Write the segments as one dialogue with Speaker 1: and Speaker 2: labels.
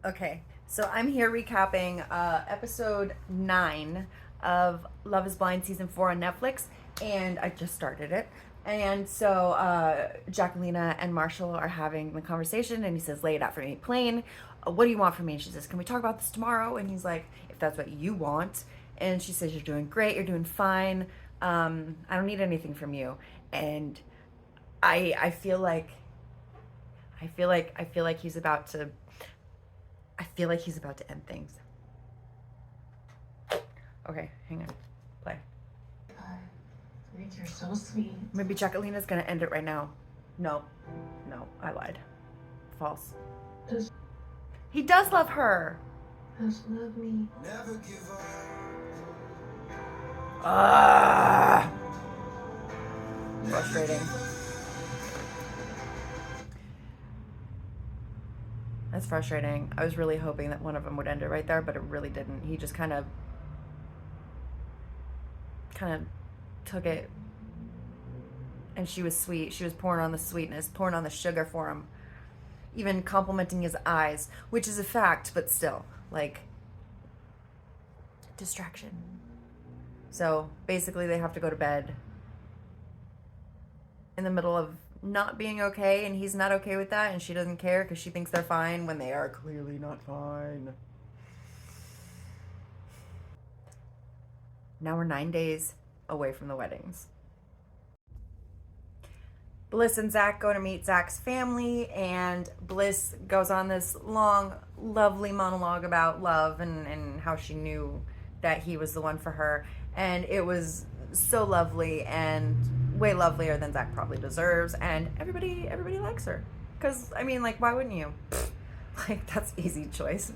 Speaker 1: Okay, so I'm here recapping episode 9 of Love is Blind season 4 on Netflix, and I just started it. And so Jacquelina and Marshall are having the conversation, and he says, "Lay it out for me plain. What do you want from me?" And she says, "Can we talk about this tomorrow?" And he's like, "If that's what you want." And she says, "You're doing great. You're doing fine. I don't need anything from you." And I feel like he's about to. I feel like he's about to end things. Okay, hang on. Play.
Speaker 2: Rick, you're so sweet.
Speaker 1: Maybe Jacquelina's gonna end it right now. No. No, I lied. False.
Speaker 2: Does
Speaker 1: He does love her.
Speaker 2: love me?
Speaker 3: Never give up.
Speaker 1: Ah, frustrating. That's frustrating. I was really hoping that one of them would end it right there, but it really didn't. He just kind of took it, and she was sweet. She was pouring on the sweetness, pouring on the sugar for him, even complimenting his eyes, which is a fact, but still, like, distraction. So basically, they have to go to bed in the middle of not being okay, and he's not okay with that, and she doesn't care because she thinks they're fine when they are clearly not fine. Now we're 9 days away from the weddings. Bliss and Zach go to meet Zach's family, and Bliss goes on this long, lovely monologue about love and how she knew that he was the one for her. And it was so lovely and way lovelier than Zach probably deserves. And everybody likes her. Because, I mean, like, why wouldn't you? Like, that's easy choice.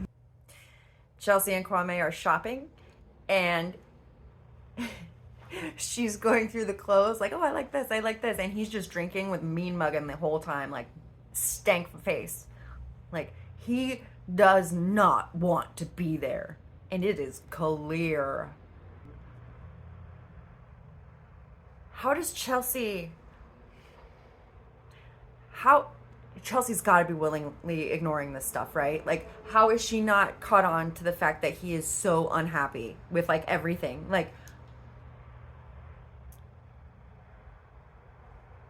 Speaker 1: Chelsea and Kwame are shopping, and she's going through the clothes like, "Oh, I like this, and he's just drinking with mean mugging the whole time, like stank face. Like, he does not want to be there, and it is clear. How does Chelsea? How Chelsea's got to be willingly ignoring this stuff, right? Like, how is she not caught on to the fact that he is so unhappy with like everything? Like,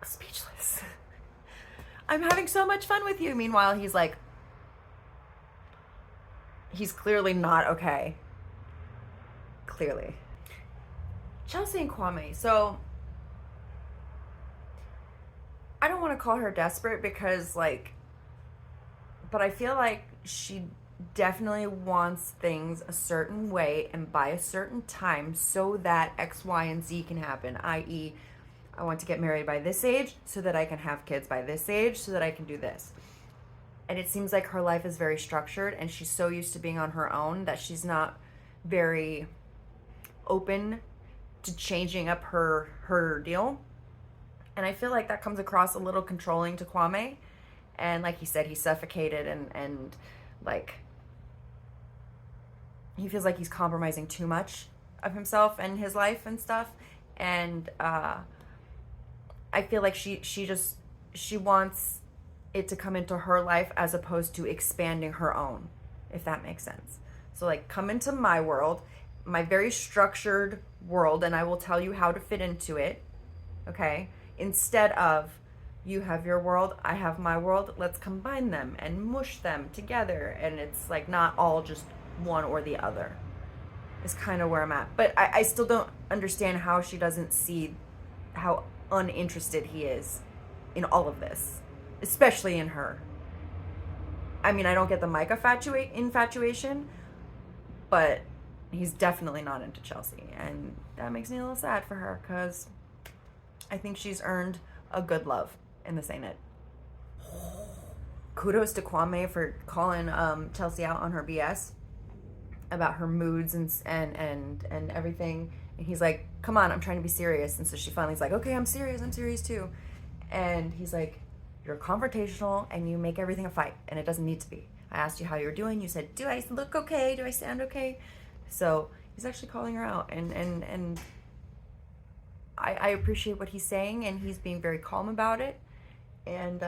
Speaker 1: speechless. I'm having so much fun with you. Meanwhile, he's like, he's clearly not okay. Clearly. Chelsea and Kwame. So, I don't want to call her desperate because, like, but I feel like she definitely wants things a certain way and by a certain time so that X, Y, and Z can happen, i.e., I want to get married by this age so that I can have kids by this age so that I can do this. And it seems like her life is very structured, and she's so used to being on her own that she's not very open to changing up her deal. And I feel like that comes across a little controlling to Kwame. And like he said, he's suffocated, and like, he feels like he's compromising too much of himself and his life and stuff. And I feel like she wants it to come into her life as opposed to expanding her own, if that makes sense. So, like, come into my world, my very structured world, and I will tell you how to fit into it, okay? Instead of, you have your world, I have my world, let's combine them and mush them together. And it's like not all just one or the other, is kind of where I'm at. But I still don't understand how she doesn't see how uninterested he is in all of this, especially in her. I mean, I don't get the Mike infatuation, but he's definitely not into Chelsea. And that makes me a little sad for her because I think she's earned a good love in this, ain't it? Kudos to Kwame for calling Chelsea out on her BS about her moods and everything. And he's like, "Come on, I'm trying to be serious." And so she finally's like, "Okay, I'm serious too." And he's like, "You're confrontational and you make everything a fight, and it doesn't need to be. I asked you how you were doing. You said, 'Do I look okay? Do I sound okay?'" So he's actually calling her out, and I appreciate what he's saying, and he's being very calm about it. And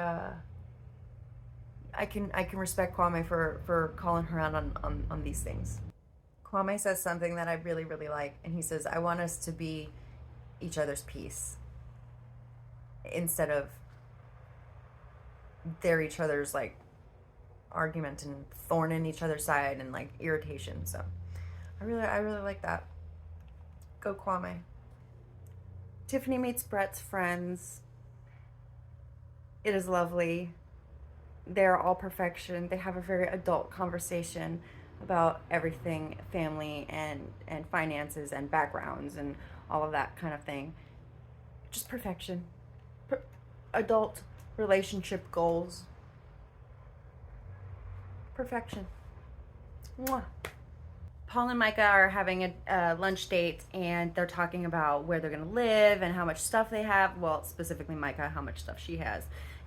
Speaker 1: I can respect Kwame for calling her out on these things. Kwame says something that I really, really like, and he says, I want us to be each other's peace instead of they're each other's like argument and thorn in each other's side and like irritation. So I really like that. Go Kwame. Tiffany meets Brett's friends. It is lovely. They're all perfection. They have a very adult conversation about everything family and finances and backgrounds and all of that kind of thing. Just perfection. Adult relationship goals. Perfection. Mwah. Paul and Micah are having a lunch date, and they're talking about where they're going to live and how much stuff they have. Well, specifically Micah, how much stuff she has.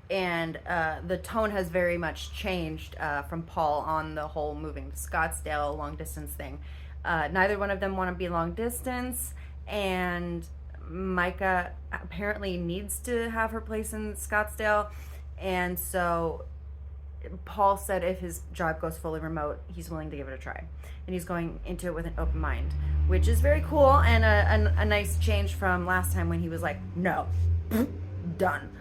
Speaker 1: And the tone has very much changed from Paul on the whole moving to Scottsdale long distance thing. Neither one of them want to be long distance, and Micah apparently needs to have her place in Scottsdale, and so Paul said if his job goes fully remote, he's willing to give it a try. And he's going into it with an open mind, which is very cool and a nice change from last time when he was like, no, done.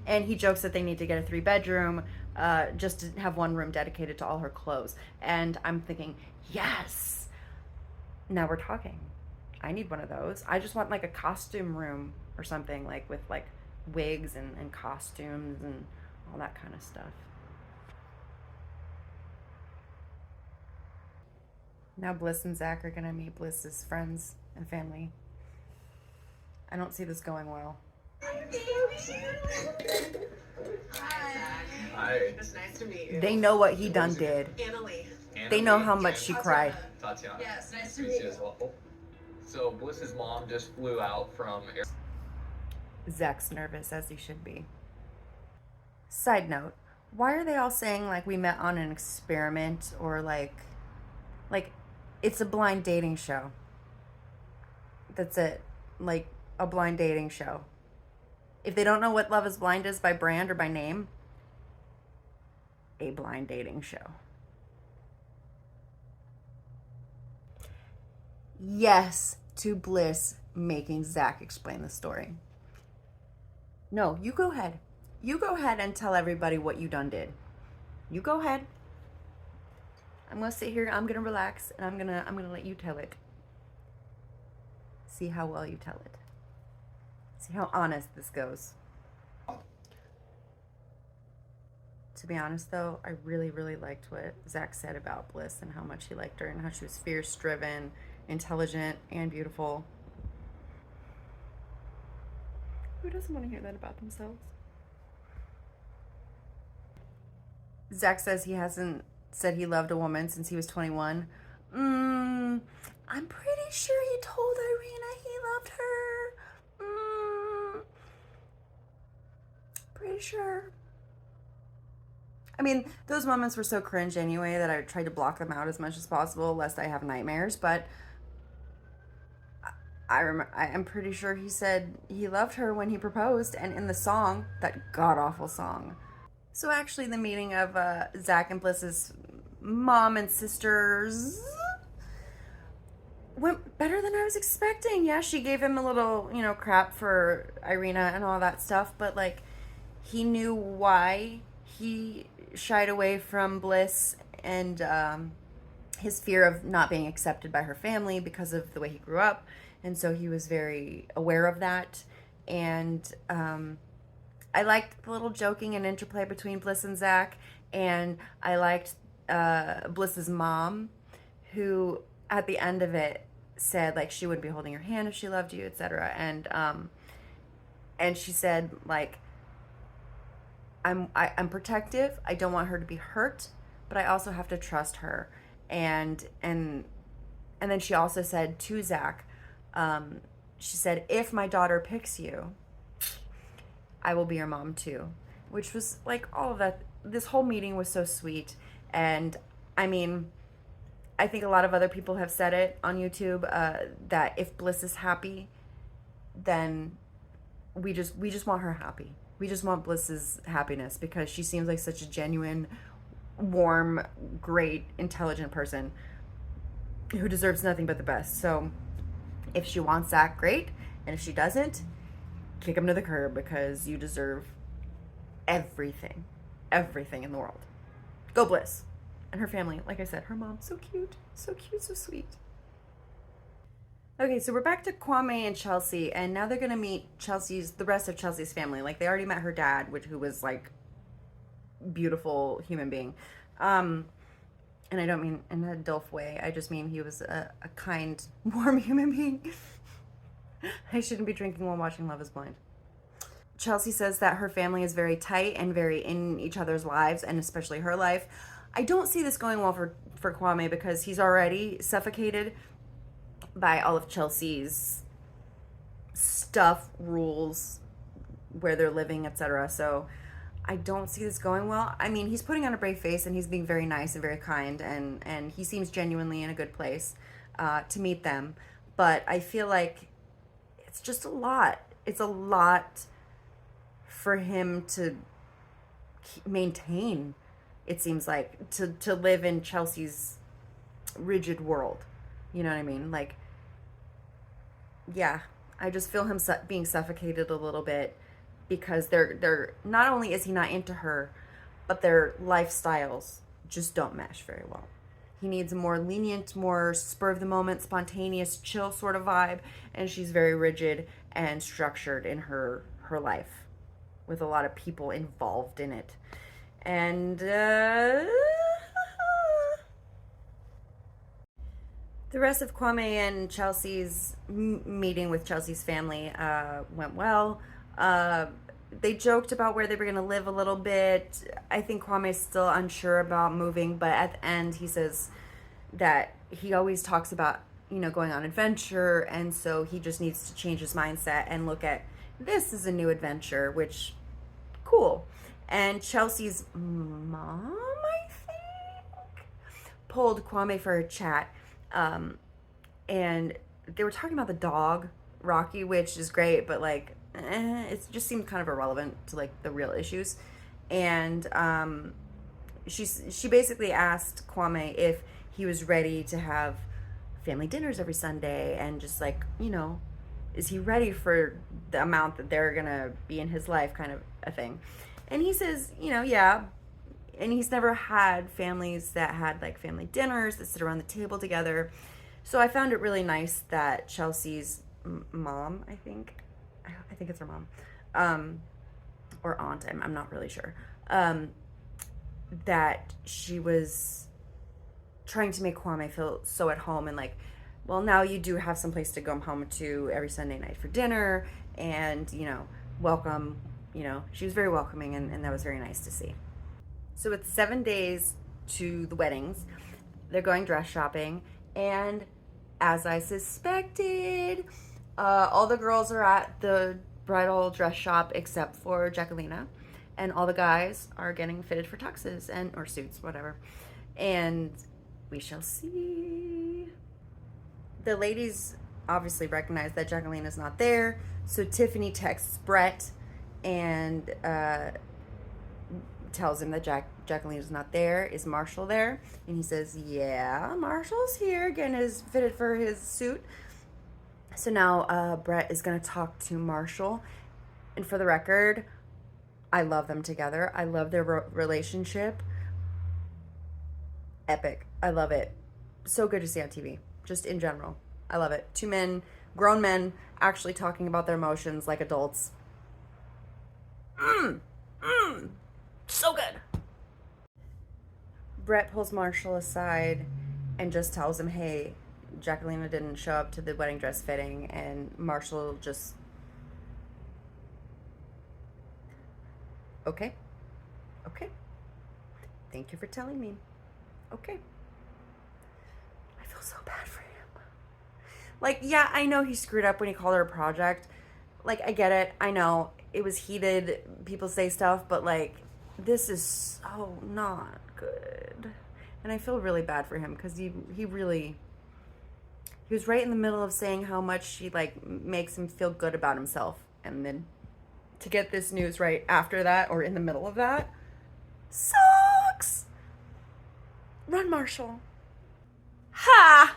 Speaker 1: And he jokes that they need to get a 3-bedroom just to have one room dedicated to all her clothes. And I'm thinking, yes, now we're talking. I need one of those. I just want like a costume room or something, like with like wigs and costumes and all that kind of stuff. Now Bliss and Zach are gonna meet Bliss's friends and family. I don't see this going well.
Speaker 3: Hi.
Speaker 2: It's nice to meet you.
Speaker 1: They know what he done did.
Speaker 2: Annalie.
Speaker 1: They know how much she cried.
Speaker 3: Tatiana.
Speaker 2: Yes, nice to meet you.
Speaker 3: As well. So Bliss's mom just flew out from.
Speaker 1: Zach's nervous, as he should be. Side note, why are they all saying like we met on an experiment or like it's a blind dating show? That's it. Like a blind dating show. If they don't know what Love is Blind is by brand or by name, a blind dating show. Yes to Bliss making Zach explain the story. No, you go ahead. You go ahead and tell everybody what you done did. You go ahead. I'm gonna sit here, I'm gonna relax, and I'm gonna let you tell it. See how well you tell it. See how honest this goes. To be honest though, I really, really liked what Zach said about Bliss and how much he liked her and how she was fierce, driven, intelligent, and beautiful. Who doesn't want to hear that about themselves? Zach says he hasn't said he loved a woman since he was 21. I'm pretty sure he told Irina he loved her. Pretty sure. I mean, those moments were so cringe anyway that I tried to block them out as much as possible lest I have nightmares, but I'm pretty sure he said he loved her when he proposed, and in the song, that god-awful song. So actually the meeting of Zach and Bliss's mom and sisters went better than I was expecting. Yeah, she gave him a little, crap for Irina and all that stuff, but like he knew why he shied away from Bliss and his fear of not being accepted by her family because of the way he grew up. And so he was very aware of that. And I liked the little joking and interplay between Bliss and Zach. And I liked Bliss's mom, who at the end of it said like she wouldn't be holding your hand if she loved you, etc. And she said like, I'm protective. I don't want her to be hurt, but I also have to trust her. And then she also said to Zach, she said, if my daughter picks you, I will be your mom too. Which was like all of that. This whole meeting was so sweet. And I mean, I think a lot of other people have said it on YouTube, that if Bliss is happy, then we just want her happy. We just want Bliss's happiness because she seems like such a genuine, warm, great, intelligent person who deserves nothing but the best. So if she wants that, great. And if she doesn't, kick him to the curb, because you deserve everything. Everything in the world. Go Bliss. And her family, like I said, her mom, so cute, so sweet. Okay, so we're back to Kwame and Chelsea, and now they're gonna meet the rest of Chelsea's family. Like, they already met her dad, who was like beautiful human being. And I don't mean in a Dolph way. I just mean he was a kind, warm human being. I shouldn't be drinking while watching Love is Blind. Chelsea says that her family is very tight and very in each other's lives, and especially her life. I don't see this going well for Kwame, because he's already suffocated by all of Chelsea's stuff, rules, where they're living, etc. So I don't see this going well. I mean, he's putting on a brave face, and he's being very nice and very kind, and he seems genuinely in a good place to meet them. But I feel like it's just a lot. It's a lot for him to maintain, it seems like, to live in Chelsea's rigid world. You know what I mean? Like, yeah, I just feel him being suffocated a little bit, because they're not only is he not into her, but their lifestyles just don't mesh very well. He needs a more lenient, more spur of the moment, spontaneous, chill sort of vibe, and she's very rigid and structured in her life, with a lot of people involved in it. And the rest of Kwame and Chelsea's meeting with Chelsea's family went well. They joked about where they were going to live a little bit. I think Kwame's still unsure about moving, but at the end he says that he always talks about, going on adventure, and so he just needs to change his mindset and look at this as a new adventure, which, cool. And Chelsea's mom, I think, pulled Kwame for a chat, and they were talking about the dog, Rocky, which is great, but like, it just seemed kind of irrelevant to like the real issues. And she basically asked Kwame if he was ready to have family dinners every Sunday, and just like, is he ready for the amount that they're gonna be in his life, kind of a thing. And he says, yeah. And he's never had families that had like family dinners that sit around the table together. So I found it really nice that Chelsea's mom, I think it's her mom, or aunt, I'm not really sure, that she was trying to make Kwame feel so at home, and like, well, now you do have some place to go home to every Sunday night for dinner, and, welcome, she was very welcoming, and that was very nice to see. So it's 7 days to the weddings. They're going dress shopping, and as I suspected, all the girls are at the bridal dress shop except for Jacquelina, and all the guys are getting fitted for tuxes or suits, whatever. And we shall see. The ladies obviously recognize that Jacquelina's not there, so Tiffany texts Brett and tells him that Jacquelina's not there. Is Marshall there? And he says, yeah, Marshall's here, getting fitted for his suit. So now Brett is going to talk to Marshall. And for the record, I love them together. I love their relationship. Epic. I love it. So good to see on TV. Just in general. I love it. Two men, grown men, actually talking about their emotions like adults. So good. Brett pulls Marshall aside and just tells him, hey, Jacquelina didn't show up to the wedding dress fitting, and Marshall just, okay, thank you for telling me. Okay. I feel so bad for him. Like, yeah, I know he screwed up when he called her a project. Like, I get it. I know it was heated. People say stuff, but like, this is so not good. And I feel really bad for him, because he was right in the middle of saying how much she like makes him feel good about himself, and then to get this news right after that, or in the middle of that, sucks. Run, Marshall. Ha!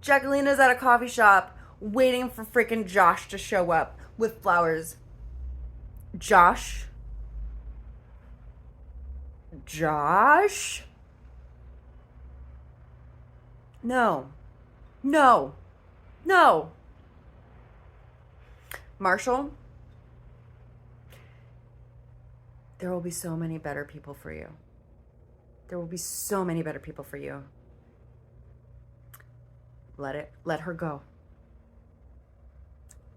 Speaker 1: Jacquelina's at a coffee shop waiting for freaking Josh to show up with flowers. Josh? Josh? No. No. No. Marshall, there will be so many better people for you. There will be so many better people for you. Let her go.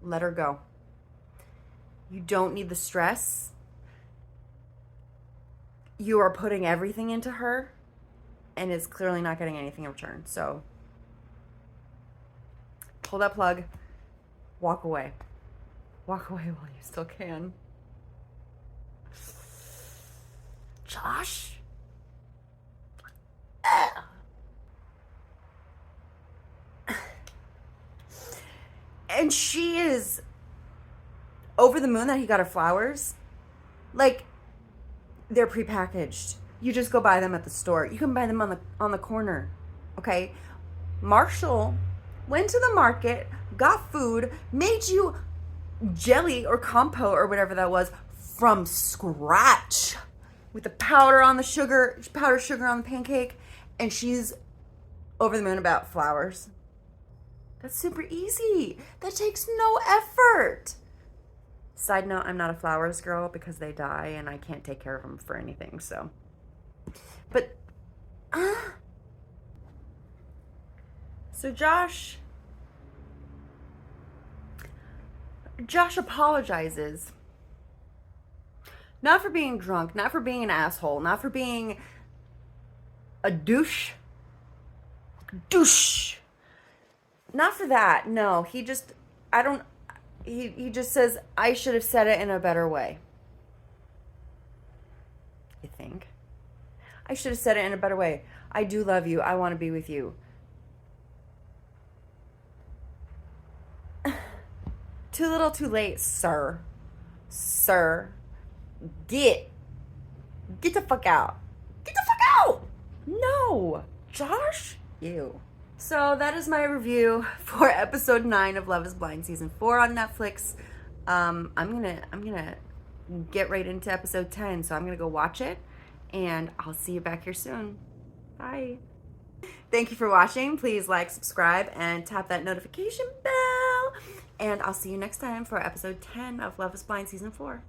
Speaker 1: Let her go. You don't need the stress. You are putting everything into her, and is clearly not getting anything in return. So, pull that plug. Walk away. Walk away while you still can. Josh? And she is over the moon that he got her flowers. Like, they're prepackaged. You just go buy them at the store. You can buy them on the corner. Okay? Marshall went to the market, got food, made you jelly or compote or whatever that was from scratch with the powdered sugar on the pancake, and she's over the moon about flowers. That's super easy. That takes no effort. Side note, I'm not a flowers girl because they die and I can't take care of them for anything, so. But, so Josh apologizes. Not for being drunk, not for being an asshole, not for being a douche. Not for that. No, he just says, I should have said it in a better way. You think? I should have said it in a better way. I do love you. I want to be with you. Too little, too late, sir. Sir. Get the fuck out. Get the fuck out! No. Josh? Ew. So that is my review for episode 9 of Love is Blind season 4 on Netflix. I'm gonna get right into episode 10, so I'm gonna go watch it, and I'll see you back here soon. Bye. Thank you for watching. Please like, subscribe, and tap that notification bell. And I'll see you next time for episode 10 of Love is Blind season 4.